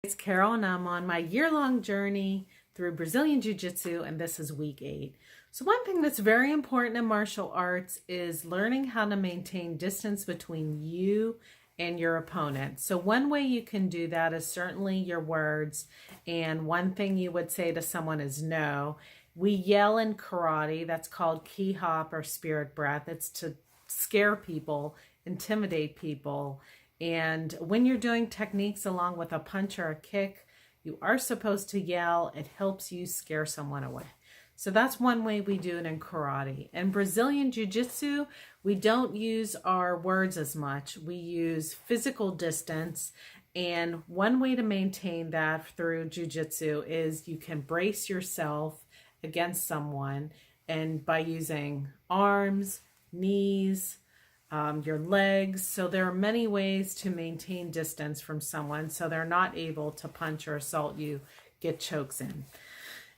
It's Carol, and I'm on my year-long journey through Brazilian Jiu-Jitsu, and this is week 8. So one thing that's very important in martial arts is learning how to maintain distance between you and your opponent. So one way you can do that is certainly your words, and one thing you would say to someone is no. We yell in karate, that's called ki hop or spirit breath. It's to scare people, intimidate people. And when you're doing techniques along with a punch or a kick, you are supposed to yell. It helps you scare someone away. So that's one way we do it in karate. In Brazilian Jiu-Jitsu, we don't use our words as much. We use physical distance. And one way to maintain that through Jiu-Jitsu is you can brace yourself against someone, and by using arms, knees, your legs. So there are many ways to maintain distance from someone so they're not able to punch or assault you, get chokes in.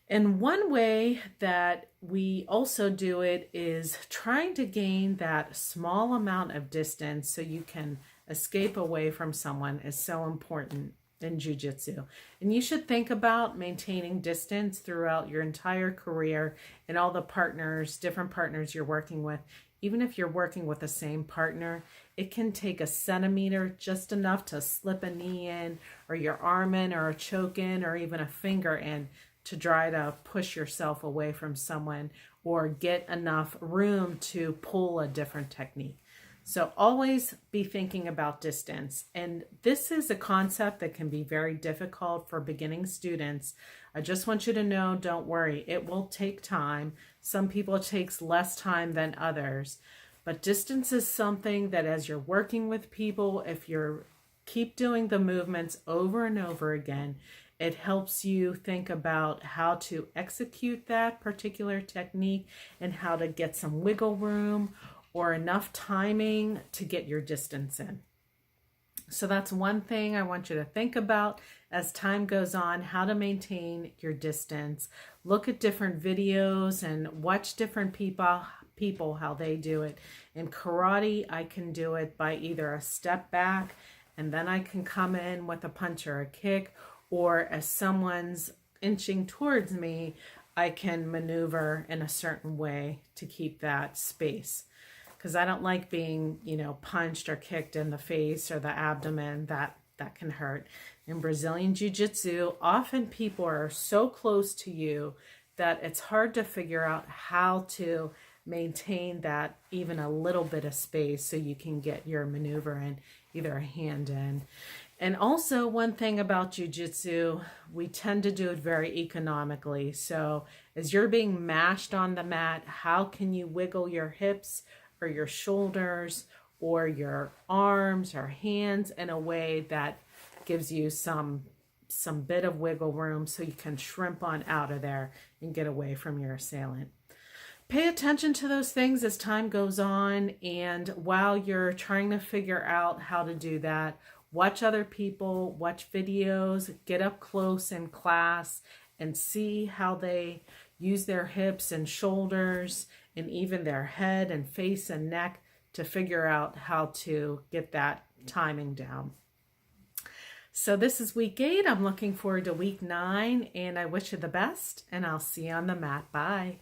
And one way that we also do it is trying to gain that small amount of distance so you can escape away from someone is so important in Jiu-Jitsu. And you should think about maintaining distance throughout your entire career and all the partners, different partners you're working with. Even if you're working with the same partner, it can take a centimeter, just enough to slip a knee in, or your arm in, or a choke in, or even a finger in to try to push yourself away from someone or get enough room to pull a different technique. So always be thinking about distance. And this is a concept that can be very difficult for beginning students. I just want you to know, don't worry, it will take time. Some people it takes less time than others. But distance is something that as you're working with people, if you keep doing the movements over and over again, it helps you think about how to execute that particular technique and how to get some wiggle room or enough timing to get your distance in. So that's one thing I want you to think about as time goes on, how to maintain your distance. Look at different videos and watch different people how they do it. In karate, I can do it by either a step back and then I can come in with a punch or a kick, or as someone's inching towards me, I can maneuver in a certain way to keep that space. Because I don't like being, punched or kicked in the face or the abdomen. That can hurt. In Brazilian Jiu-Jitsu, often people are so close to you that it's hard to figure out how to maintain that even a little bit of space so you can get your maneuver in, either a hand in. And also one thing about Jiu-Jitsu, we tend to do it very economically. So as you're being mashed on the mat, how can you wiggle your hips or your shoulders or your arms or hands in a way that gives you some bit of wiggle room so you can shrimp on out of there and get away from your assailant. Pay attention to those things as time goes on, and while you're trying to figure out how to do that, watch other people, watch videos, get up close in class and see how they use their hips and shoulders and even their head and face and neck to figure out how to get that timing down. So this is week 8. I'm looking forward to week 9, and I wish you the best, and I'll see you on the mat. Bye.